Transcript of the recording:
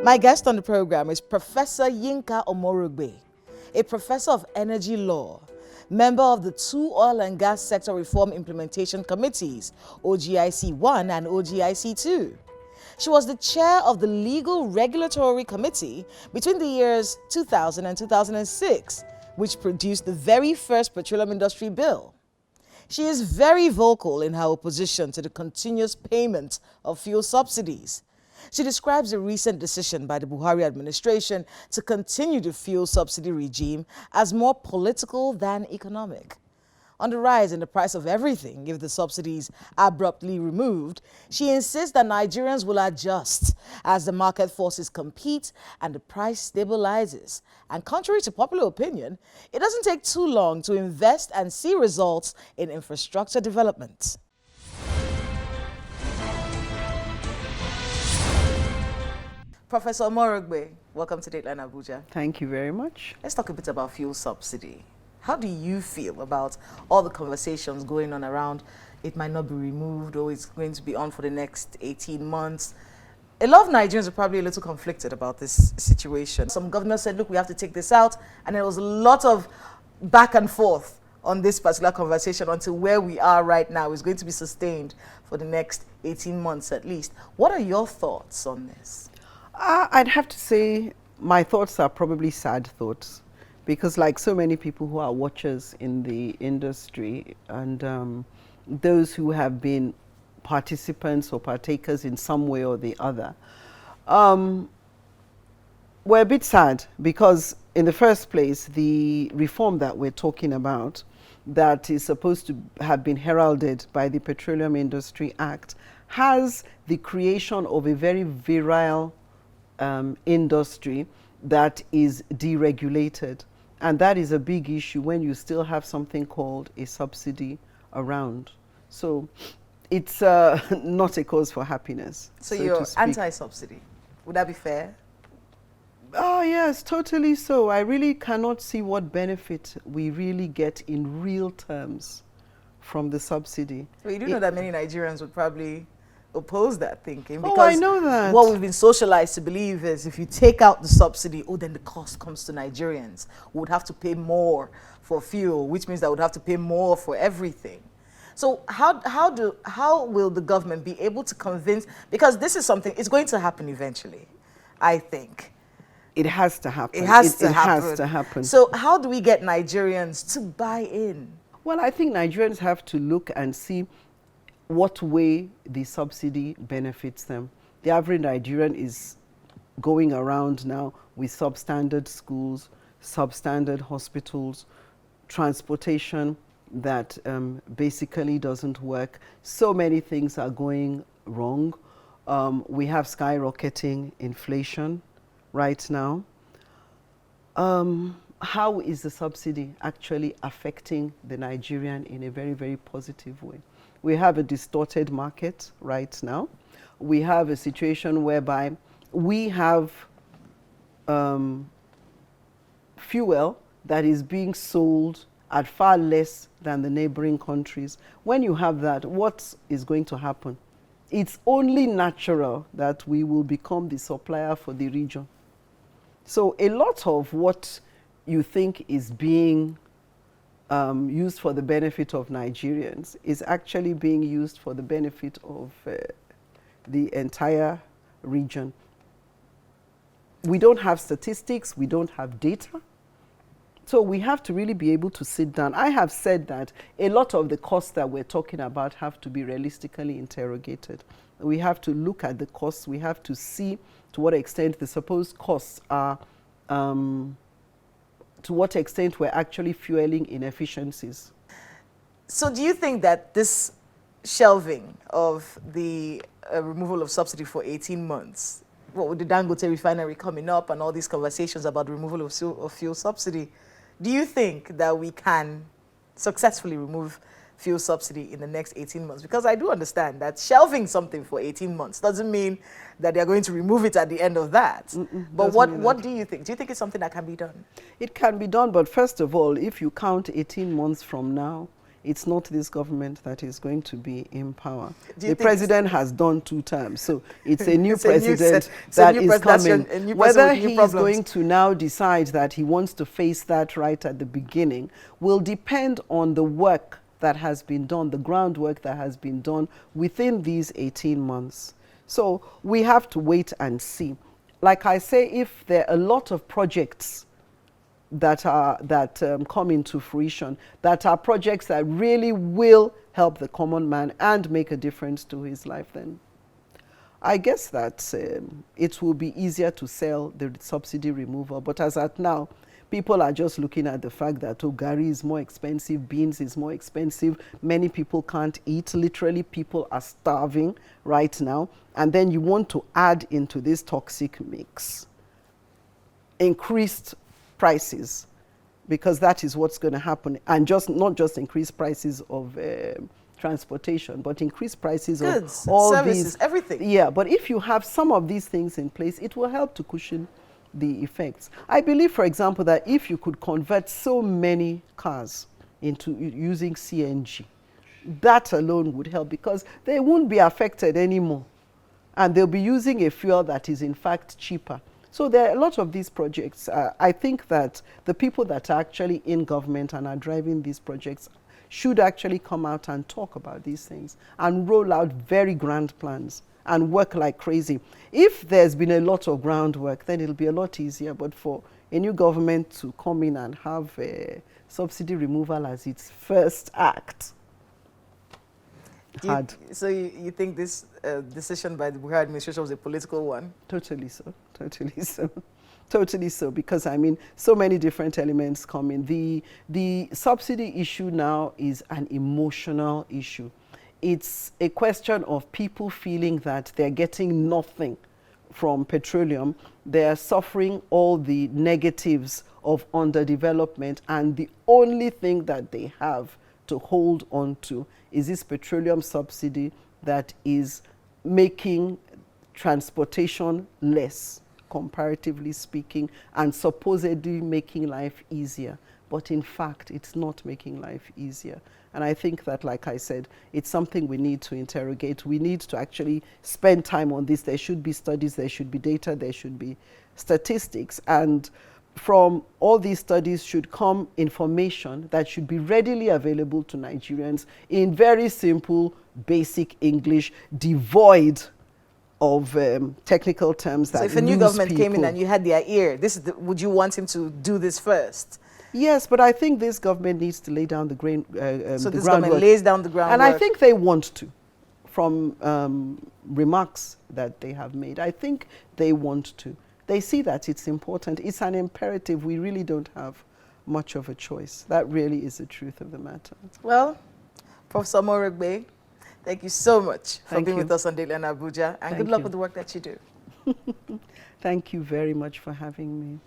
My guest on the program is Professor Yinka Omorogbe, a professor of energy law, member of the two Oil and Gas Sector Reform Implementation Committees, OGIC 1 and OGIC 2. She was the chair of the Legal Regulatory Committee between the years 2000 and 2006, which produced the very first petroleum industry bill. She is very vocal in her opposition to the continuous payment of fuel subsidies. She describes the recent decision by the Buhari administration to continue the fuel subsidy regime as more political than economic. On the rise in the price of everything if the subsidies are abruptly removed, she insists that Nigerians will adjust as the market forces compete and the price stabilizes. And contrary to popular opinion, it doesn't take too long to invest and see results in infrastructure development. Professor Omorogbe, welcome to Dateline Abuja. Thank you very much. Let's talk a bit about fuel subsidy. How do you feel about all the conversations going on around it might not be removed or it's going to be on for the next 18 months? A lot of Nigerians are probably a little conflicted about this situation. Some governors said, look, we have to take this out. And there was a lot of back and forth on this particular conversation until where we are right now is going to be sustained for the next 18 months at least. What are your thoughts on this? I'd have to say my thoughts are probably sad thoughts, because like so many people who are watchers in the industry and those who have been participants or partakers in some way or the other, we're a bit sad because in the first place, the reform that we're talking about that is supposed to have been heralded by the Petroleum Industry Act has the creation of a very virile industry that is deregulated. And that is a big issue when you still have something called a subsidy around. So it's not a cause for happiness. So you're anti-subsidy. Would that be fair? Oh, yes, totally so. I really cannot see what benefit we really get in real terms from the subsidy. Well, you do know that many Nigerians would probably oppose that thinking, because I know that. What we've been socialized to believe is if you take out the subsidy, then the cost comes to Nigerians. We would have to pay more for fuel, which means that we'd have to pay more for everything. So how will the government be able to convince, because this is something, it's going to happen eventually, I think. It has to happen. It has to happen. So how do we get Nigerians to buy in? Well, I think Nigerians have to look and see what way the subsidy benefits them. The average Nigerian is going around now with substandard schools, substandard hospitals, transportation that basically doesn't work. So many things are going wrong. We have skyrocketing inflation right now. How is the subsidy actually affecting the Nigerian in a very, very positive way? We have a distorted market right now. We have a situation whereby we have fuel that is being sold at far less than the neighboring countries. When you have that, what is going to happen? It's only natural that we will become the supplier for the region. So a lot of what you think is being used for the benefit of Nigerians is actually being used for the benefit of the entire region. We don't have statistics, we don't have data. So we have to really be able to sit down. I have said that a lot of the costs that we're talking about have to be realistically interrogated. We have to look at the costs, we have to see to what extent the supposed costs are, to what extent we're actually fueling inefficiencies. So do you think that this shelving of the removal of subsidy for 18 months, what with the Dangote refinery coming up and all these conversations about the removal of fuel subsidy, do you think that we can successfully remove fuel subsidy in the next 18 months? Because I do understand that shelving something for 18 months doesn't mean that they're going to remove it at the end of that. But what do you think? Do you think it's something that can be done? It can be done, but first of all, if you count 18 months from now, it's not this government that is going to be in power. Do you The think president has done 2 terms, so it's a new It's a new president set- it's a that new is pres- that's your- coming. a new person Whether with new he's problems. going to now decide that he wants to face that right at the beginning will depend on the work that has been done, the groundwork that has been done within these 18 months. So we have to wait and see. Like I say, if there are a lot of projects that come into fruition, that are projects that really will help the common man and make a difference to his life, then I guess that it will be easier to sell the subsidy removal. But as at now, people are just looking at the fact that gari is more expensive, beans is more expensive, many people can't eat. Literally, people are starving right now. And then you want to add into this toxic mix increased prices, because that is what's going to happen. And not just increase prices of transportation, but increase prices Goods, of all services, these, everything. Yeah, but if you have some of these things in place, it will help to cushion the effects. I believe, for example, that if you could convert so many cars into using CNG, that alone would help, because they won't be affected anymore. And they'll be using a fuel that is in fact cheaper. So there are a lot of these projects. I think that the people that are actually in government and are driving these projects should actually come out and talk about these things and roll out very grand plans and work like crazy. If there's been a lot of groundwork, then it'll be a lot easier. But for a new government to come in and have subsidy removal as its first act, hard. So you think this decision by the Buhari administration was a political one? Totally so. Totally so. Totally so, because I mean, so many different elements come in. The subsidy issue now is an emotional issue. It's a question of people feeling that they're getting nothing from petroleum. They're suffering all the negatives of underdevelopment, and the only thing that they have to hold on to is this petroleum subsidy that is making transportation less, comparatively speaking, and supposedly making life easier. But in fact, it's not making life easier. And I think that, like I said, it's something we need to interrogate. We need to actually spend time on this. There should be studies, there should be data, there should be statistics. And from all these studies should come information that should be readily available to Nigerians in very simple, basic English, devoid of technical terms that So if a new lose government came in people. and you had their ear, would you want him to do this first? Yes, but I think this government needs to lay down the So the this government groundwork. lays down the groundwork. And I think they want to, from remarks that they have made. I think they want to. They see that it's important. It's an imperative. We really don't have much of a choice. That really is the truth of the matter. Well, Prof. Omorogbe, thank you so much for Thank being you. with us on Daily and Abuja, and Thank good luck you. with the work that you do. Thank you very much for having me.